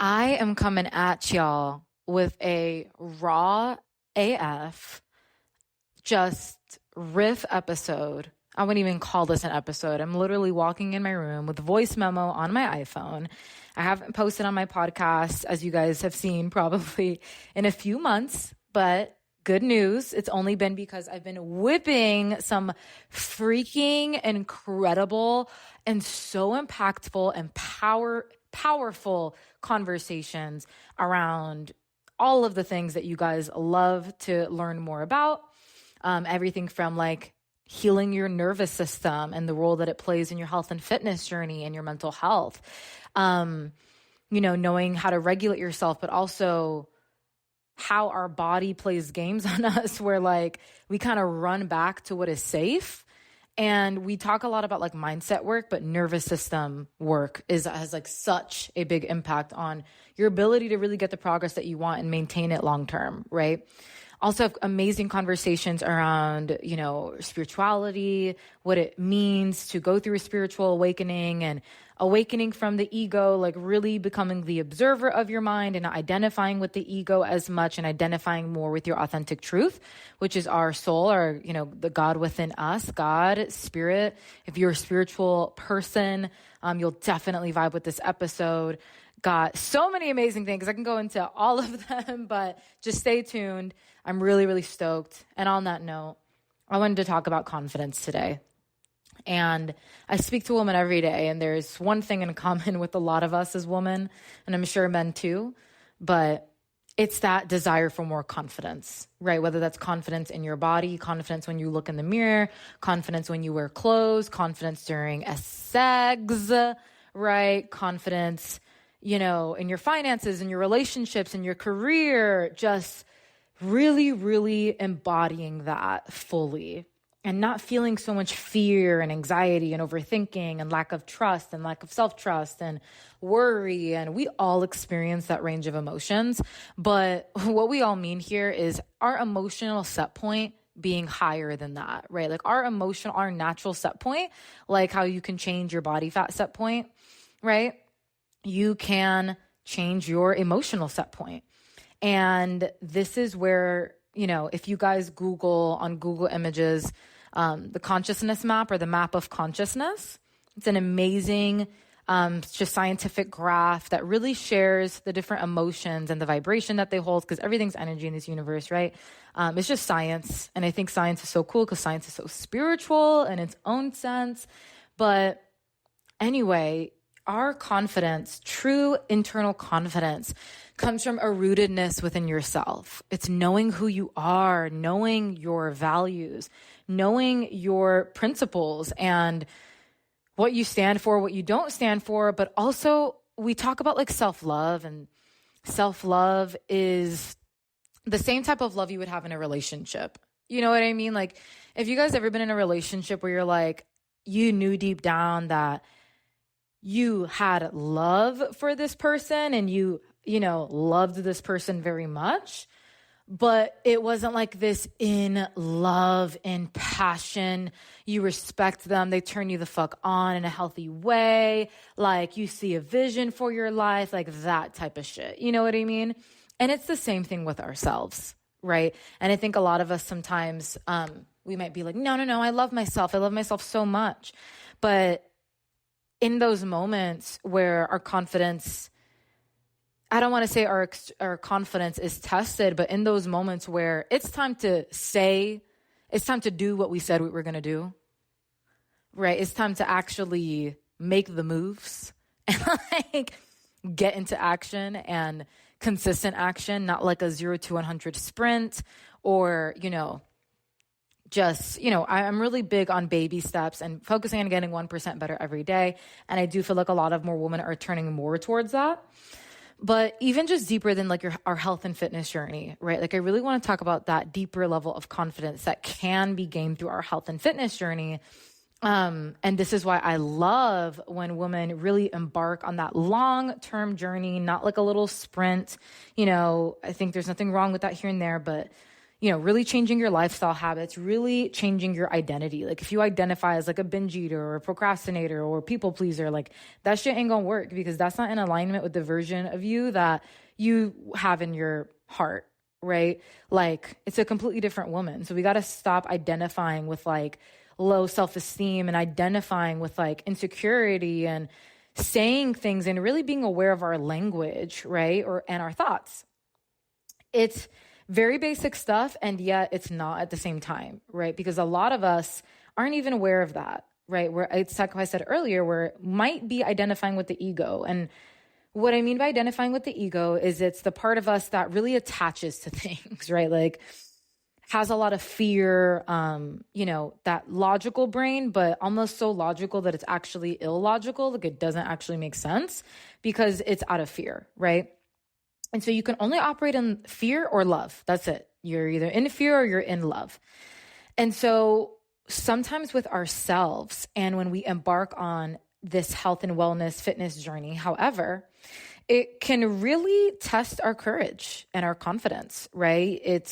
I am coming at y'all with a raw AF, just riff episode. I wouldn't even call this an episode. I'm literally walking in my room with a voice memo on my iPhone. I haven't posted on my podcast, as you guys have seen probably in a few months, but good news. It's only been because I've been whipping some freaking incredible and so impactful and powerful conversations around all of the things that you guys love to learn more about. Everything from like healing your nervous system and the role that it plays in your health and fitness journey and your mental health. Knowing how to regulate yourself, but also how our body plays games on us where like we kind of run back to what is safe. And we talk a lot about like mindset work, but nervous system work has like such a big impact on your ability to really get the progress that you want and maintain it long term, right? Also have amazing conversations around, spirituality, what it means to go through a spiritual awakening and awakening from the ego, like really becoming the observer of your mind and not identifying with the ego as much and identifying more with your authentic truth, which is our soul, or, the God within us, God, spirit. If you're a spiritual person, you'll definitely vibe with this episode. Got so many amazing things. I can go into all of them, but just stay tuned. I'm really, really stoked. And on that note, I wanted to talk about confidence today. And I speak to women every day, and there's one thing in common with a lot of us as women, and I'm sure men too, but it's that desire for more confidence, right? Whether that's confidence in your body, confidence when you look in the mirror, confidence when you wear clothes, confidence during sex, right? Confidence, in your finances, in your relationships, in your career, just really, really embodying that fully and not feeling so much fear and anxiety and overthinking and lack of trust and lack of self-trust and worry. And we all experience that range of emotions. But what we all mean here is our emotional set point being higher than that, right? Like our natural set point, like how you can change your body fat set point, right? You can change your emotional set point. And this is where, if you guys on Google Images, the consciousness map or the map of consciousness, it's an amazing, just scientific graph that really shares the different emotions and the vibration that they hold, because everything's energy in this universe, right? It's just science. And I think science is so cool because science is so spiritual in its own sense. But anyway, our confidence, true internal confidence, comes from a rootedness within yourself. It's knowing who you are, knowing your values, knowing your principles and what you stand for, what you don't stand for. But also we talk about like self-love, and self-love is the same type of love you would have in a relationship. You know what I mean? Like if you guys ever been in a relationship where you're like, you knew deep down that you had love for this person and you loved this person very much, but it wasn't like this in love, in passion. You respect them. They turn you the fuck on in a healthy way. Like you see a vision for your life, like that type of shit. You know what I mean? And it's the same thing with ourselves, right? And I think a lot of us sometimes, we might be like, no, I love myself. I love myself so much. But in those moments where our confidence, I don't want to say our confidence is tested, but in those moments where it's time to do what we said we were going to do, right? It's time to actually make the moves and like get into action and consistent action, not like a 0 to 100 sprint or, I'm really big on baby steps and focusing on getting 1% better every day. And I do feel like a lot of more women are turning more towards that. But even just deeper than like our health and fitness journey, right? Like I really want to talk about that deeper level of confidence that can be gained through our health and fitness journey. And this is why I love when women really embark on that long-term journey, not like a little sprint. I think there's nothing wrong with that here and there, but really changing your lifestyle habits, really changing your identity. Like if you identify as like a binge eater or a procrastinator or a people pleaser, like that shit ain't gonna work because that's not in alignment with the version of you that you have in your heart, right? Like it's a completely different woman. So we got to stop identifying with like low self-esteem and identifying with like insecurity and saying things and really being aware of our language, right? And our thoughts. It's very basic stuff, and yet it's not at the same time, right? Because a lot of us aren't even aware of that, right? Where it's like I said earlier, where it might be identifying with the ego. And what I mean by identifying with the ego is it's the part of us that really attaches to things, right? Like has a lot of fear, that logical brain, but almost so logical that it's actually illogical. Like it doesn't actually make sense because it's out of fear, right? And so you can only operate in fear or love. That's it. You're either in fear or you're in love. And so sometimes with ourselves and when we embark on this health and wellness fitness journey, however, it can really test our courage and our confidence, right?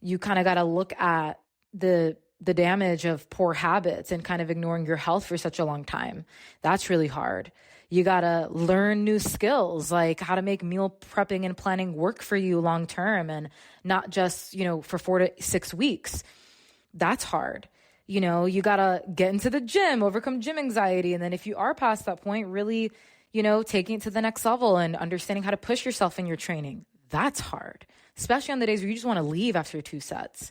You kind of got to look at the damage of poor habits and kind of ignoring your health for such a long time. That's really hard. You got to learn new skills, like how to make meal prepping and planning work for you long term and not just, for 4 to 6 weeks. That's hard. You got to get into the gym, overcome gym anxiety. And then if you are past that point, really, taking it to the next level and understanding how to push yourself in your training. That's hard, especially on the days where you just want to leave after 2 sets.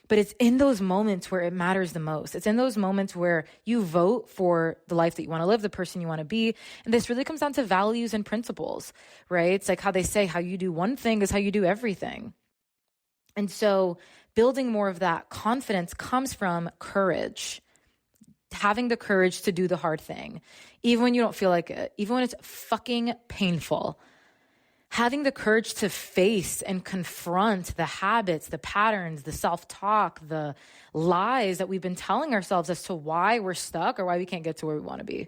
But it's in those moments where it matters the most. It's in those moments where you vote for the life that you want to live, the person you want to be. And this really comes down to values and principles, right? It's like how they say how you do one thing is how you do everything. And so building more of that confidence comes from courage, having the courage to do the hard thing, even when you don't feel like it, even when it's fucking painful. Having the courage to face and confront the habits, the patterns, the self-talk, the lies that we've been telling ourselves as to why we're stuck or why we can't get to where we want to be.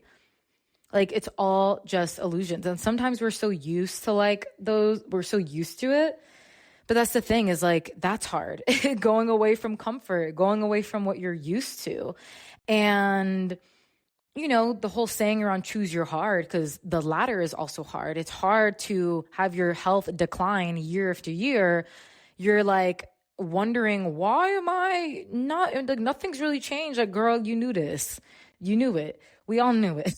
Like it's all just illusions. And sometimes we're so used to we're so used to it. But that's the thing is like, that's hard. Going away from comfort, going away from what you're used to. And the whole saying around choose your hard, because the latter is also hard. It's hard to have your health decline year after year. You're like wondering, why am I not, like nothing's really changed. Like, girl, you knew this. You knew it. We all knew it.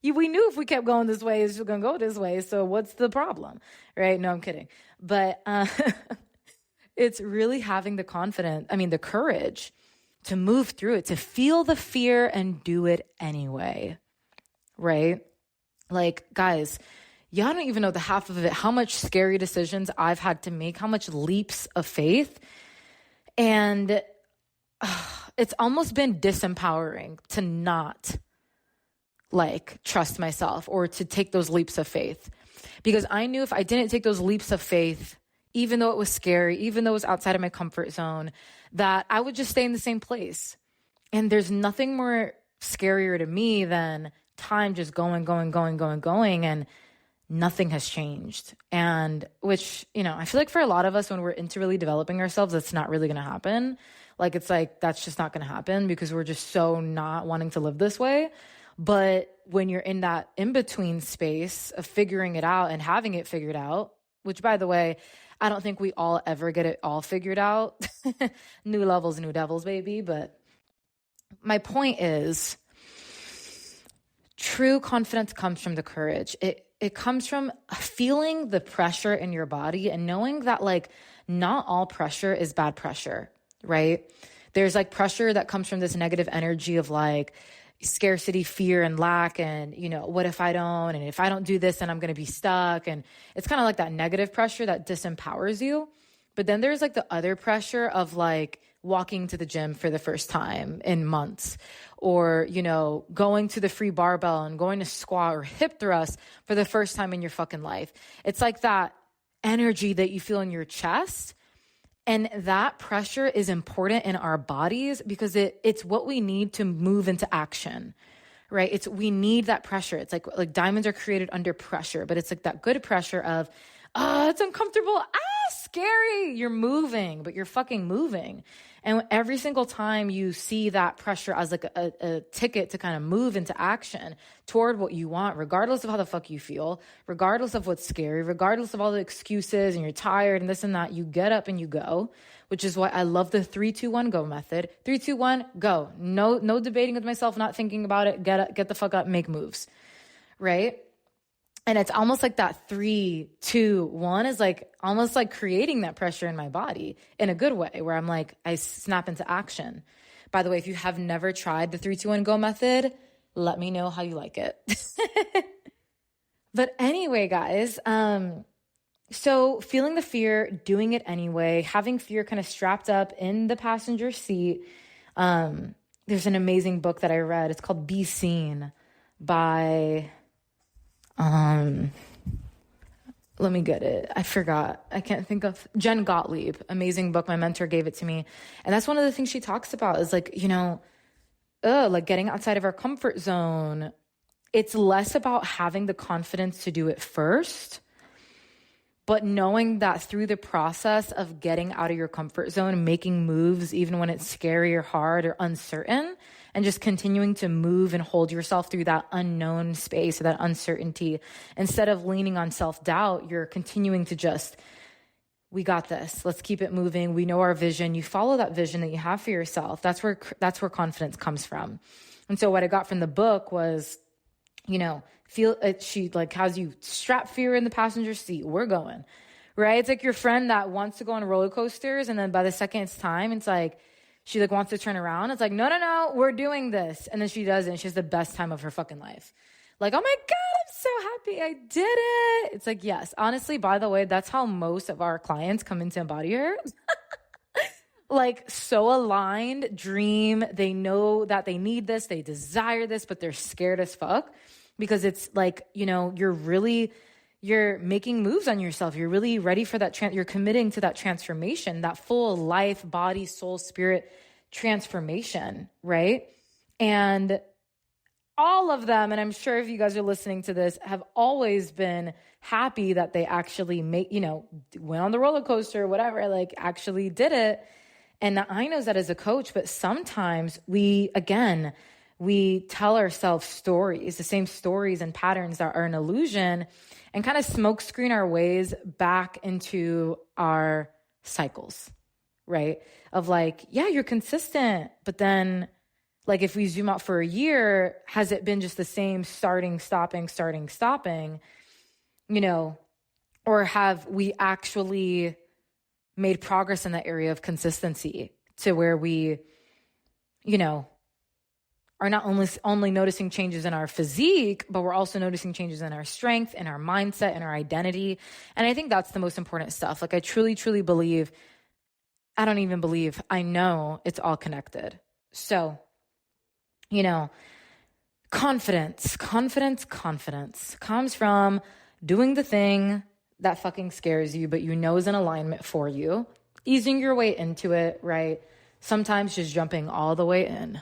We knew if we kept going this way, it's going to go this way. So what's the problem? Right? No, I'm kidding. But it's really having the courage to move through it, to feel the fear and do it anyway, right? Like, guys, y'all don't even know the half of it, how much scary decisions I've had to make, how much leaps of faith. And it's almost been disempowering to not trust myself or to take those leaps of faith. Because I knew if I didn't take those leaps of faith, even though it was scary, even though it was outside of my comfort zone, that I would just stay in the same place. And there's nothing more scarier to me than time just going, and nothing has changed. And which, I feel like for a lot of us, when we're into really developing ourselves, that's not really going to happen. It's like, that's just not going to happen because we're just so not wanting to live this way. But when you're in that in-between space of figuring it out and having it figured out, which by the way, I don't think we all ever get it all figured out. New levels, new devils, baby. But my point is, true confidence comes from the courage. It comes from feeling the pressure in your body and knowing that not all pressure is bad pressure, right? There's pressure that comes from this negative energy of scarcity, fear, and lack. And, what if I don't? And if I don't do this, then I'm going to be stuck. And it's kind of like that negative pressure that disempowers you. But then there's the other pressure of walking to the gym for the first time in months, or, going to the free barbell and going to squat or hip thrust for the first time in your fucking life. It's that energy that you feel in your chest. And that pressure is important in our bodies because it's what we need to move into action, right? We need that pressure. It's like diamonds are created under pressure, but it's that good pressure of, it's uncomfortable. scary. You're moving, but you're fucking moving. And every single time you see that pressure as like a ticket to kind of move into action toward what you want, regardless of how the fuck you feel, regardless of what's scary, regardless of all the excuses and you're tired and this and that, you get up and you go, which is why I love the 3-2-1 go method. 3-2-1 go. No debating with myself, not thinking about it. Get up, get the fuck up, make moves. Right? And it's almost like that 3-2-1 is like almost like creating that pressure in my body in a good way where I'm like, I snap into action. By the way, if you have never tried the 3-2-1 go method, let me know how you like it. But anyway, guys, so feeling the fear, doing it anyway, having fear kind of strapped up in the passenger seat. There's an amazing book that I read. It's called Be Seen by... let me get it. I forgot. I can't think of Jen Gottlieb. Amazing book. My mentor gave it to me. And that's one of the things she talks about is like, like getting outside of our comfort zone. It's less about having the confidence to do it first, but knowing that through the process of getting out of your comfort zone, making moves, even when it's scary or hard or uncertain, and just continuing to move and hold yourself through that unknown space or that uncertainty. Instead of leaning on self-doubt, you're continuing to just, we got this. Let's keep it moving. We know our vision. You follow that vision that you have for yourself. That's where confidence comes from. And so what I got from the book was, feel it. She like has you strap fear in the passenger seat. We're going, right? It's like your friend that wants to go on roller coasters. And then by the second it's time, it's like, she like wants to turn around. It's like, no, we're doing this. And then she does it. And she has the best time of her fucking life. Like, oh my God, I'm so happy I did it. It's like, yes, honestly, by the way, that's how most of our clients come into Embody Her. Like so aligned, dream. They know that they need this. They desire this, but they're scared as fuck because it's like, you're making moves on yourself. You're really ready for that. You're committing to that transformation, that full life, body, soul, spirit transformation, right? And all of them, and I'm sure if you guys are listening to this, have always been happy that they actually went on the roller coaster, whatever, like actually did it. And I know that as a coach, but sometimes we tell ourselves stories, the same stories and patterns that are an illusion, and kind of smokescreen our ways back into our cycles, right? Of like, yeah, you're consistent, but then like if we zoom out for a year, has it been just the same starting, stopping, or have we actually made progress in that area of consistency to where we, are not only noticing changes in our physique, but we're also noticing changes in our strength, in our mindset, in our identity. And I think that's the most important stuff. Like I truly, truly believe, I know it's all connected. So, confidence comes from doing the thing that fucking scares you, but is in alignment for you, easing your way into it, right? Sometimes just jumping all the way in.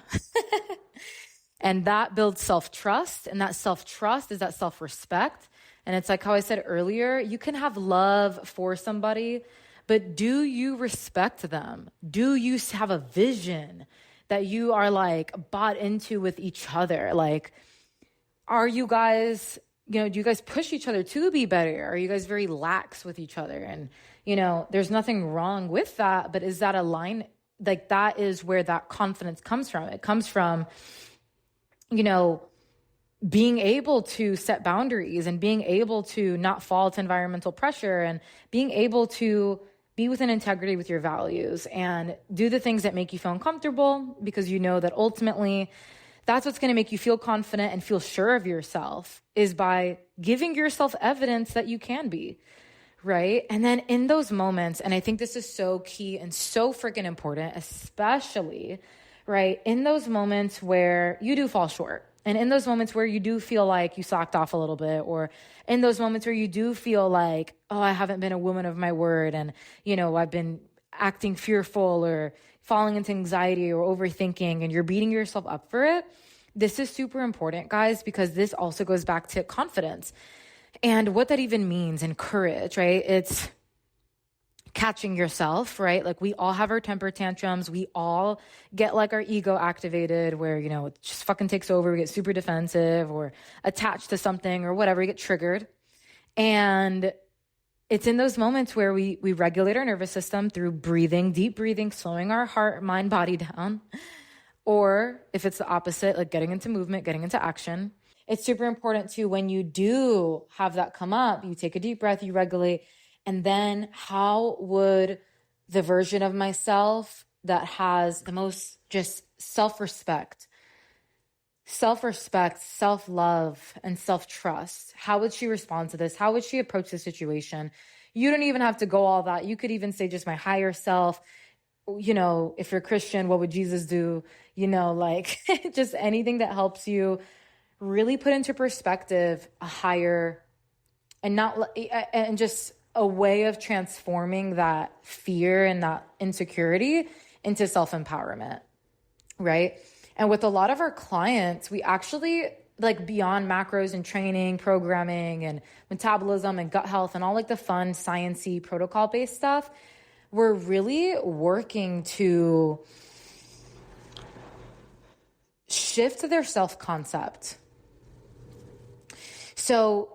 And that builds self-trust. And that self-trust is that self-respect. And it's like how I said earlier, you can have love for somebody, but do you respect them? Do you have a vision that you are like bought into with each other? Like, are you guys, do you guys push each other to be better? Are you guys very lax with each other? And, there's nothing wrong with that, but is that a line? Like that is where that confidence comes from. It comes from, being able to set boundaries and being able to not fall to environmental pressure and being able to be within integrity with your values and do the things that make you feel uncomfortable because you know that ultimately that's what's going to make you feel confident and feel sure of yourself is by giving yourself evidence that you can be, right? And then in those moments, and I think this is so key and so freaking important, especially, right, in those moments where you do fall short and in those moments where you do feel like you socked off a little bit, or in those moments where you do feel like, oh, I haven't been a woman of my word and, I've been acting fearful or falling into anxiety or overthinking and you're beating yourself up for it. This is super important, guys, because this also goes back to confidence and what that even means and courage, right? It's catching yourself, right? Like we all have our temper tantrums. We all get like our ego activated where, you know, it just fucking takes over. We get super defensive or attached to something or whatever. We get triggered. And it's in those moments where we regulate our nervous system through breathing, deep breathing, slowing our heart, mind, body down. Or if it's the opposite, like getting into movement, getting into action. It's super important too, when you do have that come up, you take a deep breath, you regulate, and then how would the version of myself that has the most just self-respect, self-love, and self-trust, how would she respond to this? How would she approach the situation? You don't even have to go all that. You could even say just my higher self. You know, if you're Christian, what would Jesus do? You know, like just anything that helps you really put into perspective a higher and just a way of transforming that fear and that insecurity into self-empowerment, right? And with a lot of our clients, we actually like beyond macros and training, programming and metabolism and gut health and all like the fun, sciencey, protocol-based stuff, we're really working to shift their self-concept. So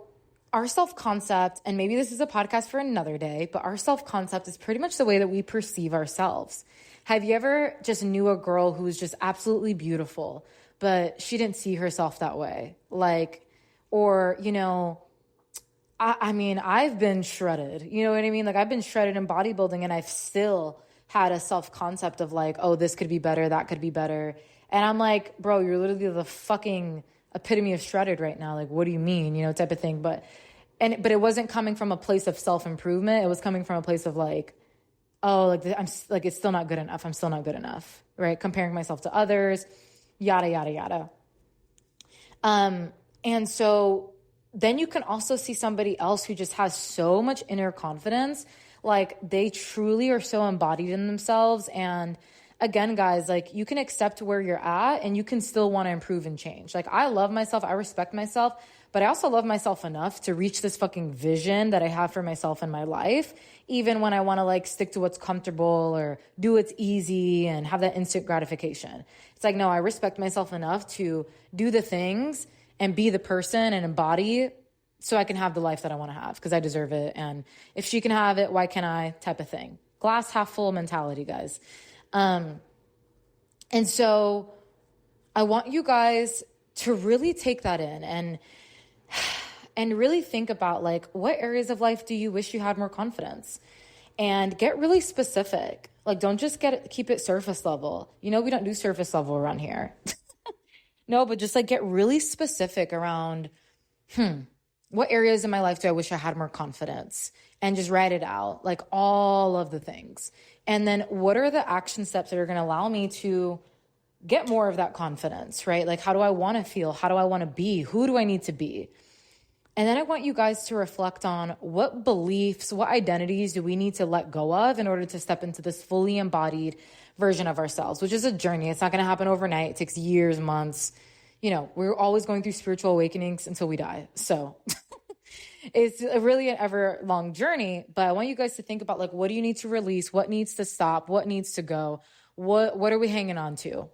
our self-concept, and maybe this is a podcast for another day, but our self-concept is pretty much the way that we perceive ourselves. Have you ever just knew a girl who was just absolutely beautiful, but she didn't see herself that way? Like, or, you know, I mean, I've been shredded, you know what I mean? Like I've been shredded in bodybuilding and I've still had a self-concept of like, oh, this could be better, that could be better. And I'm like, bro, you're literally the fucking epitome of shredded right now. Like, what do you mean? You know, type of thing. But it wasn't coming from a place of self-improvement. It was coming from a place of like, oh, like I'm like, it's still not good enough. I'm still not good enough. Right. Comparing myself to others, yada, yada, yada. And so then you can also see somebody else who just has so much inner confidence. Like they truly are so embodied in themselves. And again, guys, like you can accept where you're at and you can still want to improve and change. Like I love myself. I respect myself, but I also love myself enough to reach this fucking vision that I have for myself in my life. Even when I want to like stick to what's comfortable or do what's easy and have that instant gratification. It's like, no, I respect myself enough to do the things and be the person and embody so I can have the life that I want to have because I deserve it. And if she can have it, why can't I? Type of thing. Glass half full mentality, guys. And so I want you guys to really take that in and really think about like, what areas of life do you wish you had more confidence? And get really specific. Like, don't just keep it surface level. You know, we don't do surface level around here. No, but just like get really specific around, what areas in my life do I wish I had more confidence? And just write it out, like all of the things. And then what are the action steps that are going to allow me to get more of that confidence, right? Like, how do I want to feel? How do I want to be? Who do I need to be? And then I want you guys to reflect on what beliefs, what identities do we need to let go of in order to step into this fully embodied version of ourselves, which is a journey. It's not going to happen overnight. It takes years, months. You know, we're always going through spiritual awakenings until we die. So it's really an ever long journey, but I want you guys to think about like, what do you need to release? What needs to stop? What needs to go? What are we hanging on to?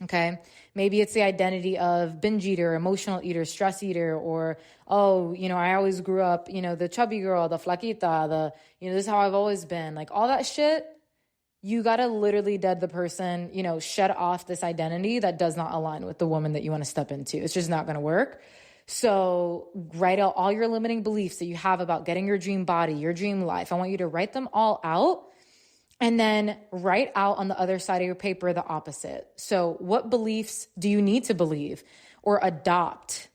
Okay. Maybe it's the identity of binge eater, emotional eater, stress eater, or, oh, you know, I always grew up, you know, the chubby girl, the flaquita, this is how I've always been. Like all that shit, you got to literally dead the person, you know, shed off this identity that does not align with the woman that you want to step into. It's just not going to work. So write out all your limiting beliefs that you have about getting your dream body, your dream life. I want you to write them all out and then write out on the other side of your paper the opposite. So what beliefs do you need to believe or adopt?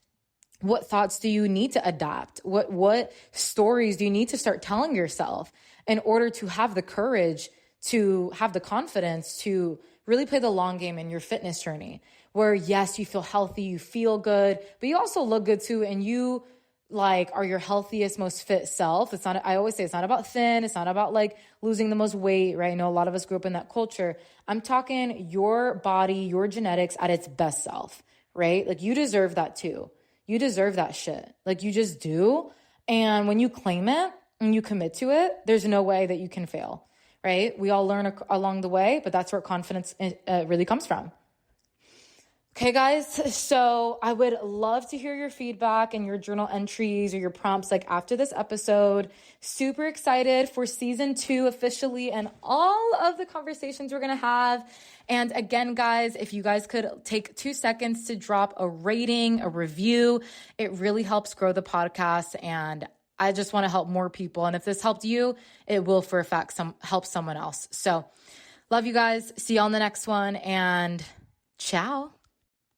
What thoughts do you need to adopt? What stories do you need to start telling yourself in order to have the courage, to have the confidence to really play the long game in your fitness journey? Where yes, you feel healthy, you feel good, but you also look good too. And you like are your healthiest, most fit self. It's not, I always say it's not about thin. It's not about like losing the most weight, right? I know a lot of us grew up in that culture. I'm talking your body, your genetics at its best self, right? Like you deserve that too. You deserve that shit. Like you just do. And when you claim it, and you commit to it, there's no way that you can fail, right? We all learn along the way, but that's where confidence really comes from. Okay, guys, so I would love to hear your feedback and your journal entries or your prompts like after this episode. Super excited for season 2 officially and all of the conversations we're going to have. And again, guys, if you guys could take 2 seconds to drop a rating, a review, it really helps grow the podcast. And I just want to help more people. And if this helped you, it will for a fact help someone else. So love you guys. See you on the next one and ciao.